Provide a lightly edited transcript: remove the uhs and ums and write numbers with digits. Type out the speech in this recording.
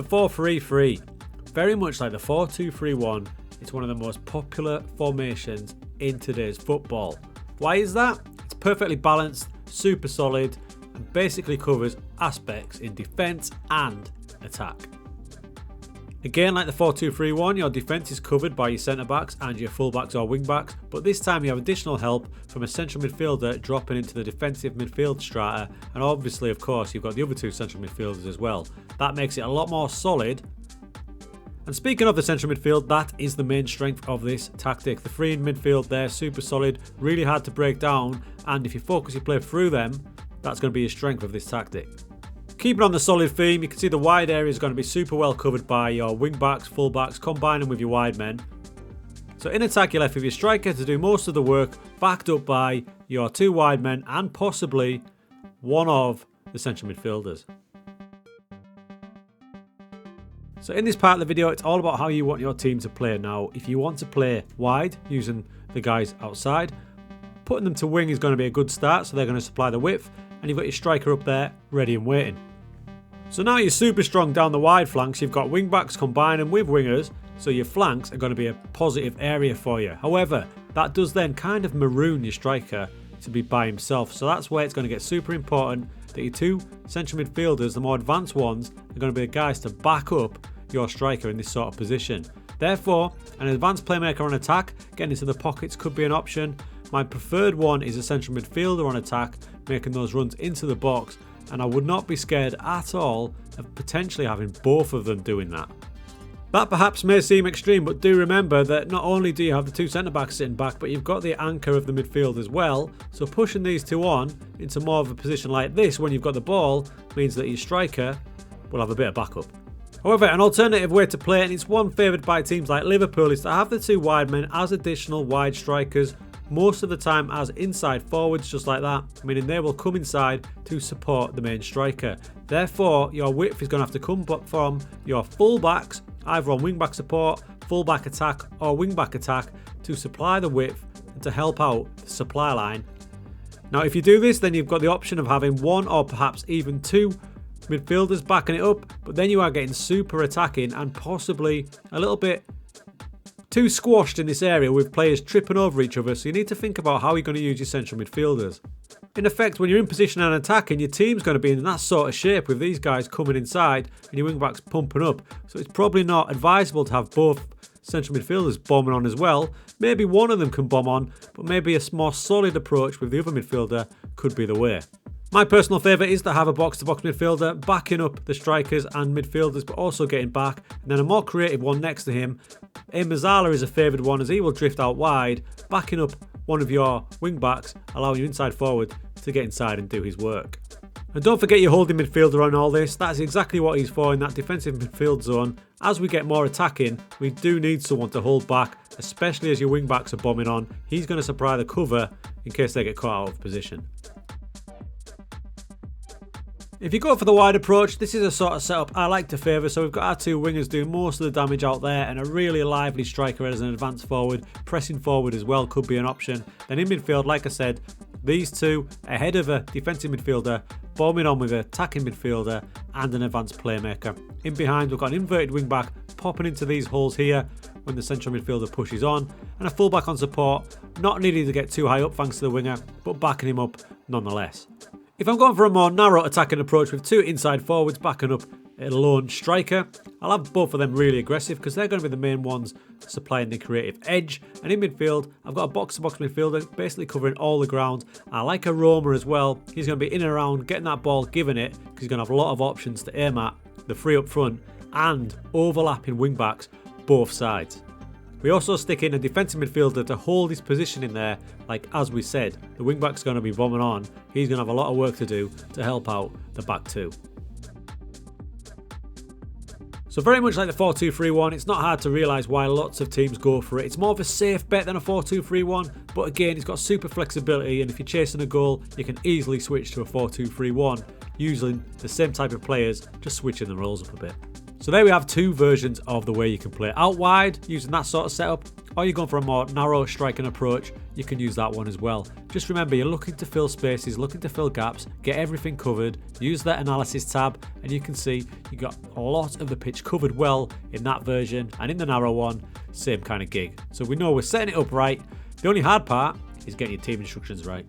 4-3-3. Very much like the 4-2-3-1, it's one of the most popular formations in today's football. Why is that? It's perfectly balanced, super solid, and basically covers aspects in defence and attack. Again, like the 4-2-3-1, your defence is covered by your centre-backs and your full-backs or wing-backs, but this time you have additional help from a central midfielder dropping into the defensive midfield strata, and obviously, of course, you've got the other two central midfielders as well. That makes it a lot more solid. And speaking of the central midfield, that is the main strength of this tactic. The three in midfield there, super solid, really hard to break down, and if you focus your play through them, that's going to be your strength of this tactic. Keeping on the solid theme, you can see the wide area is going to be super well covered by your wing-backs, full-backs, combining with your wide men. So in attack, you're left with your striker to do most of the work, backed up by your two wide men and possibly one of the central midfielders. So in this part of the video, it's all about how you want your team to play. Now, if you want to play wide, using the guys outside, putting them to wing is going to be a good start, so they're going to supply the width, and you've got your striker up there, ready and waiting. So now you're super strong down the wide flanks, you've got wing-backs combining with wingers, so your flanks are going to be a positive area for you. However, that does then kind of maroon your striker to be by himself, so that's where it's going to get super important that your two central midfielders, the more advanced ones, are going to be the guys to back up your striker in this sort of position. Therefore, an advanced playmaker on attack, getting into the pockets could be an option. My preferred one is a central midfielder on attack, making those runs into the box, and I would not be scared at all of potentially having both of them doing that. That perhaps may seem extreme, but do remember that not only do you have the two centre-backs sitting back, but you've got the anchor of the midfield as well, so pushing these two on into more of a position like this when you've got the ball means that your striker will have a bit of backup. However, an alternative way to play, and it's one favoured by teams like Liverpool, is to have the two wide men as additional wide strikers, most of the time as inside forwards, just like that, meaning they will come inside to support the main striker. Therefore, your width is going to have to come from your full-backs, either on wing-back support, full-back attack or wing-back attack, to supply the width and to help out the supply line. Now, if you do this, then you've got the option of having one or perhaps even two midfielders backing it up, but then you are getting super attacking and possibly a little bit too squashed in this area with players tripping over each other, so you need to think about how you're going to use your central midfielders. In effect, when you're in position and attacking, your team's going to be in that sort of shape with these guys coming inside and your wing-backs pumping up, so it's probably not advisable to have both central midfielders bombing on as well. Maybe one of them can bomb on, but maybe a more solid approach with the other midfielder could be the way. My personal favourite is to have a box-to-box midfielder backing up the strikers and midfielders, but also getting back, and then a more creative one next to him. Mazzala is a favoured one as he will drift out wide, backing up one of your wing-backs, allowing your inside forward to get inside and do his work. And don't forget your holding midfielder on all this. That's exactly what he's for in that defensive midfield zone. As we get more attacking, we do need someone to hold back, especially as your wing-backs are bombing on. He's going to supply the cover in case they get caught out of position. If you go for the wide approach, this is a sort of setup I like to favour. So we've got our two wingers doing most of the damage out there, and a really lively striker as an advanced forward. Pressing forward as well could be an option. Then in midfield, like I said, these two ahead of a defensive midfielder, bombing on with an attacking midfielder and an advanced playmaker. In behind, we've got an inverted wing back popping into these holes here when the central midfielder pushes on, and a full back on support, not needing to get too high up thanks to the winger, but backing him up nonetheless. If I'm going for a more narrow attacking approach with two inside forwards backing up a lone striker, I'll have both of them really aggressive because they're going to be the main ones supplying the creative edge. And in midfield, I've got a box-to-box midfielder basically covering all the ground. I like a roamer as well. He's going to be in and around, getting that ball, giving it, because he's going to have a lot of options to aim at, the three up front, and overlapping wing-backs both sides. We also stick in a defensive midfielder to hold his position in there, like as we said, the wing-back's going to be bombing on. He's going to have a lot of work to do to help out the back two. So very much like the 4-2-3-1, it's not hard to realise why lots of teams go for it. It's more of a safe bet than a 4-2-3-1, but again, it's got super flexibility, and if you're chasing a goal, you can easily switch to a 4-2-3-1, using the same type of players, just switching the roles up a bit. So there we have two versions of the way you can play out wide using that sort of setup, or you're going for a more narrow striking approach, you can use that one as well. Just remember, you're looking to fill spaces, looking to fill gaps, get everything covered, use that analysis tab, and you can see you got a lot of the pitch covered well in that version, and in the narrow one, same kind of gig. So we know we're setting it up right. The only hard part is getting your team instructions right.